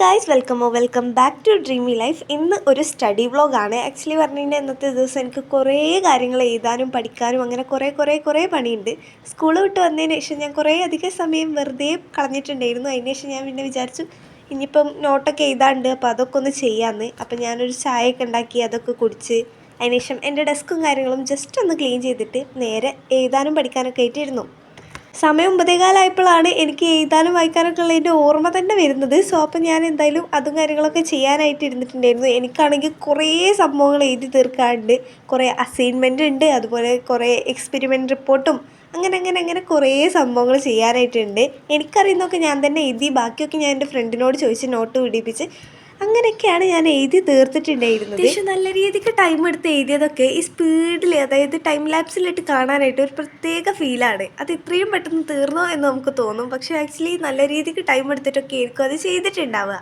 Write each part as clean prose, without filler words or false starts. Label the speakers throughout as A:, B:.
A: Guys welcome back to dreamy life. ഇന്ന് ഒരു study വ്ളോഗാണ്. ആക്ച്വലി പറഞ്ഞു കഴിഞ്ഞാൽ ഇന്നത്തെ ദിവസം എനിക്ക് കുറേ കാര്യങ്ങൾ എഴുതാനും പഠിക്കാനും അങ്ങനെ കുറേ പണിയുണ്ട്. സ്കൂൾ വിട്ട് വന്നതിന് ശേഷം ഞാൻ കുറേ അധികം സമയം വെറുതെ കളഞ്ഞിട്ടുണ്ടായിരുന്നു. അതിന് ശേഷം ഞാൻ പിന്നെ വിചാരിച്ചു ഇനിയിപ്പം നോട്ടൊക്കെ എഴുതാണ്ട്, അപ്പോൾ അതൊക്കെ ഒന്ന് ചെയ്യാമെന്ന്. അപ്പം ഞാനൊരു ചായയൊക്കെ ഉണ്ടാക്കി അതൊക്കെ കുടിച്ച് അതിന് ശേഷം എൻ്റെ ഡെസ്കും കാര്യങ്ങളും ജസ്റ്റ് ഒന്ന് ക്ലീൻ ചെയ്തിട്ട് നേരെ എഴുതാനും പഠിക്കാനൊക്കെ ആയിട്ടിരുന്നു. സമയം 9:15 എനിക്ക് എഴുതാനും വായിക്കാനൊക്കെ ഉള്ളതിൻ്റെ ഓർമ്മ തന്നെ വരുന്നത്. സോ അപ്പം ഞാൻ എന്തായാലും അതും കാര്യങ്ങളൊക്കെ ചെയ്യാനായിട്ട് ഇരുന്നിട്ടുണ്ടായിരുന്നു. എനിക്കാണെങ്കിൽ കുറേ സംഭവങ്ങൾ എഴുതി തീർക്കാറുണ്ട്. കുറേ അസൈൻമെൻ്റ് ഉണ്ട്, അതുപോലെ കുറേ എക്സ്പെരിമെൻ്റ് റിപ്പോർട്ടും അങ്ങനെ കുറേ സംഭവങ്ങൾ ചെയ്യാനായിട്ടുണ്ട്. എനിക്കറിയുന്നതൊക്കെ ഞാൻ തന്നെ എഴുതി, ബാക്കിയൊക്കെ ഞാൻ എൻ്റെ ഫ്രണ്ടിനോട് ചോദിച്ച് നോട്ട് പിടിപ്പിച്ച് അങ്ങനെയൊക്കെയാണ് ഞാൻ എഴുതി തീർത്തിട്ടുണ്ടായിരുന്നത്. പക്ഷേ നല്ല രീതിക്ക് ടൈം എടുത്ത് എഴുതിയതൊക്കെ ഈ സ്പീഡിൽ, അതായത് ടൈം ലാപ്സിലിട്ട് കാണാനായിട്ട് ഒരു പ്രത്യേക ഫീലാണ്. അത് ഇത്രയും പെട്ടെന്ന് തീർന്നോ എന്ന് നമുക്ക് തോന്നും. പക്ഷേ ആക്ച്വലി നല്ല രീതിക്ക് ടൈം എടുത്തിട്ടൊക്കെ ആയിരിക്കും അത് ചെയ്തിട്ടുണ്ടാവുക.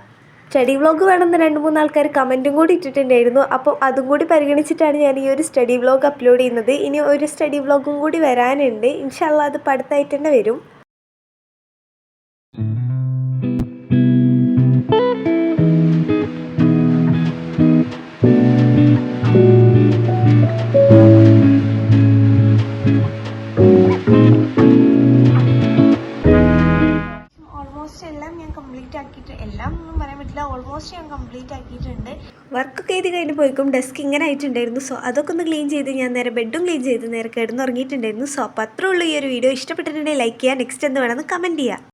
A: സ്റ്റഡി വ്ളോഗ് വേണമെന്ന് 2-3 ആൾക്കാർ കമൻറ്റും കൂടി ഇട്ടിട്ടുണ്ടായിരുന്നു. അപ്പോൾ അതും കൂടി പരിഗണിച്ചിട്ടാണ് ഞാൻ ഈ ഒരു സ്റ്റഡി വ്ളോഗ് അപ്ലോഡ് ചെയ്യുന്നത്. ഇനി ഒരു സ്റ്റഡി വ്ളോഗും കൂടി വരാനുണ്ട്. ഇൻഷാ അല്ലാഹ് അത് അടുത്തായിട്ട് തന്നെ വരും. എല്ലാം ഒന്നും പറയാൻ പറ്റില്ല, ഓൾമോസ്റ്റ് ഞാൻ കംപ്ലീറ്റ് ആക്കിയിട്ടുണ്ട്. വർക്കൊക്കെ എഴുതി കഴിഞ്ഞ് പോയിക്കും ഡെസ്ക് ഇങ്ങനെ ആയിട്ടുണ്ടായിരുന്നു. സോ അതൊക്കെ ഒന്ന് ക്ലീൻ ചെയ്ത് ഞാൻ നേരെ ബെഡും ക്ലീൻ ചെയ്ത് നേരെ കിടന്നുറങ്ങിയിട്ടുണ്ടായിരുന്നു. സോ അപ്പോൾ അത്രേ ഉള്ളൂ ഈ ഒരു വീഡിയോ. ഇഷ്ടപ്പെട്ടിട്ടുണ്ടെങ്കിൽ ലൈക്ക് ചെയ്യുക, നെക്സ്റ്റ് എന്ത് വേണമെന്ന് കമൻറ്റ് ചെയ്യുക.